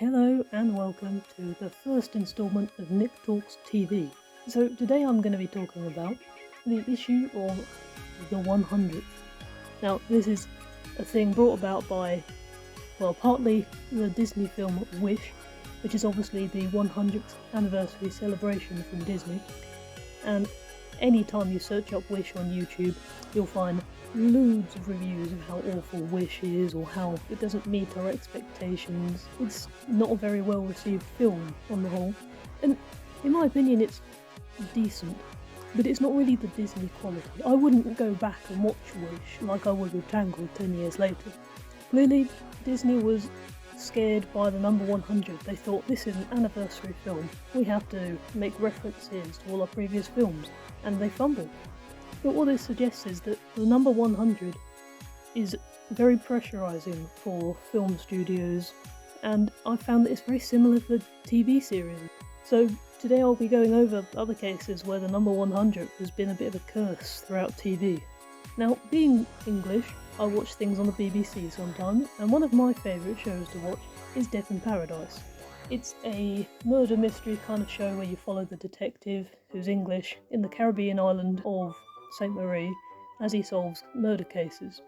Hello and welcome to the first instalment of Nick Talks TV. So today I'm going to be talking about the issue of the 100th. Now this is a thing brought about by, partly the Disney film Wish, which is obviously the 100th anniversary celebration from Disney, and anytime you search up Wish on YouTube you'll find loads of reviews of how awful Wish is or how it doesn't meet our expectations. It's not a very well received film on the whole, and in my opinion it's decent, but it's not really the Disney quality. I wouldn't go back and watch Wish like I would with Tangled 10 years later. Clearly Disney was scared by the number 100. They thought, this is an anniversary film, we have to make references to all our previous films, and they fumbled. But what this suggests is that the number 100 is very pressurising for film studios, and I found that it's very similar for TV series. So today I'll be going over other cases where the number 100 has been a bit of a curse throughout TV. Now, being English, I watch things on the BBC sometimes, and one of my favourite shows to watch is Death in Paradise. It's a murder mystery kind of show where you follow the detective, who's English, in the Caribbean island of St. Marie as he solves murder cases.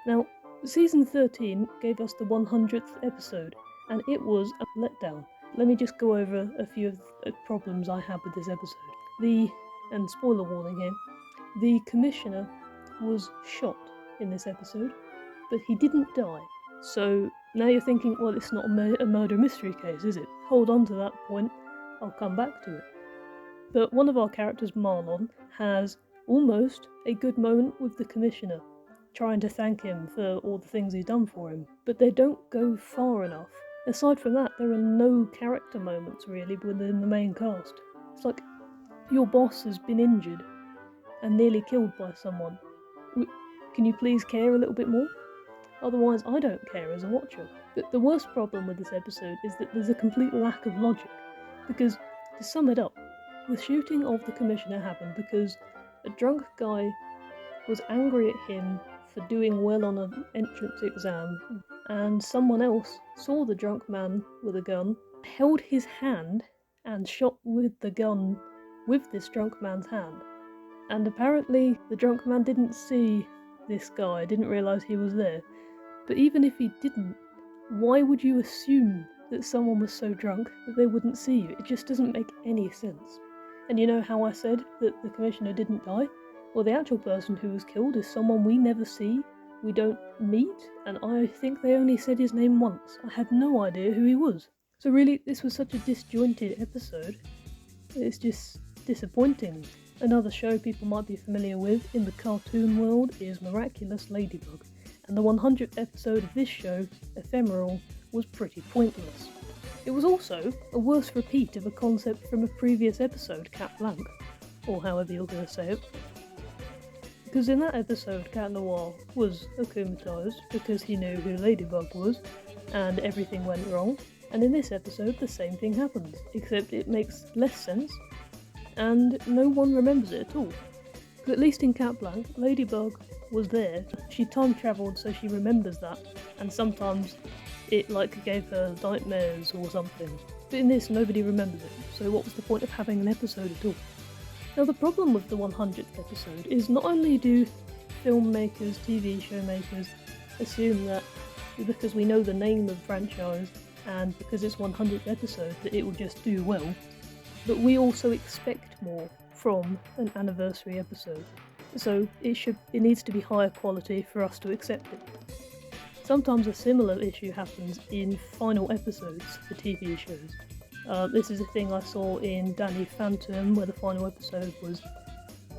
Now, season 13 gave us the 100th episode, and it was a letdown. Let me just go over a few of the problems I had with this episode. And spoiler warning here, the commissioner was shot in this episode, but he didn't die. So now you're thinking, well, it's not a murder mystery case, is it? Hold on to that point, I'll come back to it. But one of our characters, Marlon, has almost a good moment with the commissioner, trying to thank him for all the things he's done for him, but they don't go far enough. Aside from that, there are no character moments really within the main cast. It's like, your boss has been injured and nearly killed by someone. Can you please care a little bit more? Otherwise I don't care as a watcher. But the worst problem with this episode is that there's a complete lack of logic, because, to sum it up, the shooting of the commissioner happened because a drunk guy was angry at him for doing well on an entrance exam, and someone else saw the drunk man with a gun, held his hand, and shot with the gun with this drunk man's hand. And apparently the drunk man didn't see this guy, didn't realise he was there. But even if he didn't, why would you assume that someone was so drunk that they wouldn't see you? It just doesn't make any sense. And you know how I said that the commissioner didn't die? Well, the actual person who was killed is someone we never see, we don't meet, and I think they only said his name once. I had no idea who he was. So really, this was such a disjointed episode. It's just disappointing. Another show people might be familiar with in the cartoon world is Miraculous, Ladybug, and the 100th episode of this show, Ephemeral, was pretty pointless. It was also a worse repeat of a concept from a previous episode, Cat Blanc, or however you're going to say it. Because in that episode, Cat Noir was akumatized because he knew who Ladybug was, and everything went wrong. And in this episode, the same thing happens, except it makes less sense, and no one remembers it at all. But at least in Cat Blanc, Ladybug was there. She time travelled, so she remembers that, and sometimes it gave her nightmares or something. But in this, nobody remembers it, so what was the point of having an episode at all? Now, the problem with the 100th episode is not only do filmmakers, TV show makers assume that because we know the name of the franchise and because it's 100th episode that it will just do well, but we also expect more from an anniversary episode. So it needs to be higher quality for us to accept it. Sometimes a similar issue happens in final episodes for TV shows. This is a thing I saw in Danny Phantom, where the final episode was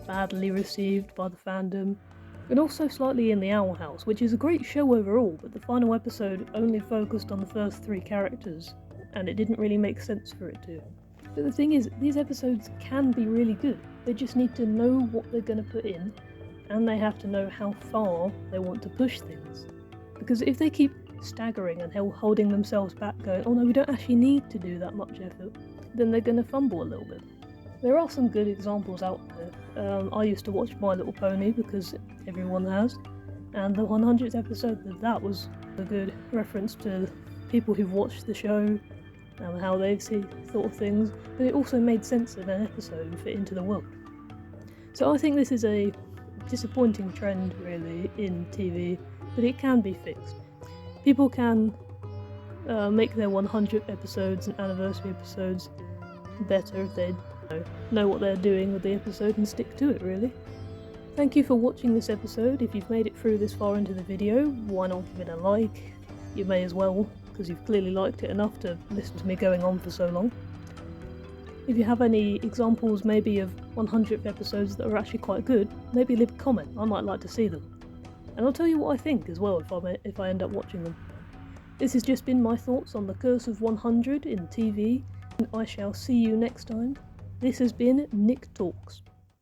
badly received by the fandom, and also slightly in The Owl House, which is a great show overall, but the final episode only focused on the first 3 characters, and it didn't really make sense for it to. But the thing is, these episodes can be really good. They just need to know what they're going to put in, and they have to know how far they want to push things. Because if they keep staggering and holding themselves back, going, oh no, we don't actually need to do that much effort, then they're going to fumble a little bit. There are some good examples out there. I used to watch My Little Pony because everyone has, and the 100th episode of that was a good reference to people who've watched the show, how they've thought of things, but it also made sense of an episode and fit into the world. So I think this is a disappointing trend really in TV, but it can be fixed. People can make their 100th episodes and anniversary episodes better if they know what they're doing with the episode and stick to it really. Thank you for watching this episode. If you've made it through this far into the video, why not give it a like? You may as well, because you've clearly liked it enough to listen to me going on for so long. If you have any examples maybe of 100th episodes that are actually quite good, maybe leave a comment, I might like to see them. And I'll tell you what I think as well if I end up watching them. This has just been my thoughts on the curse of 100 in TV, and I shall see you next time. This has been Nick Talks.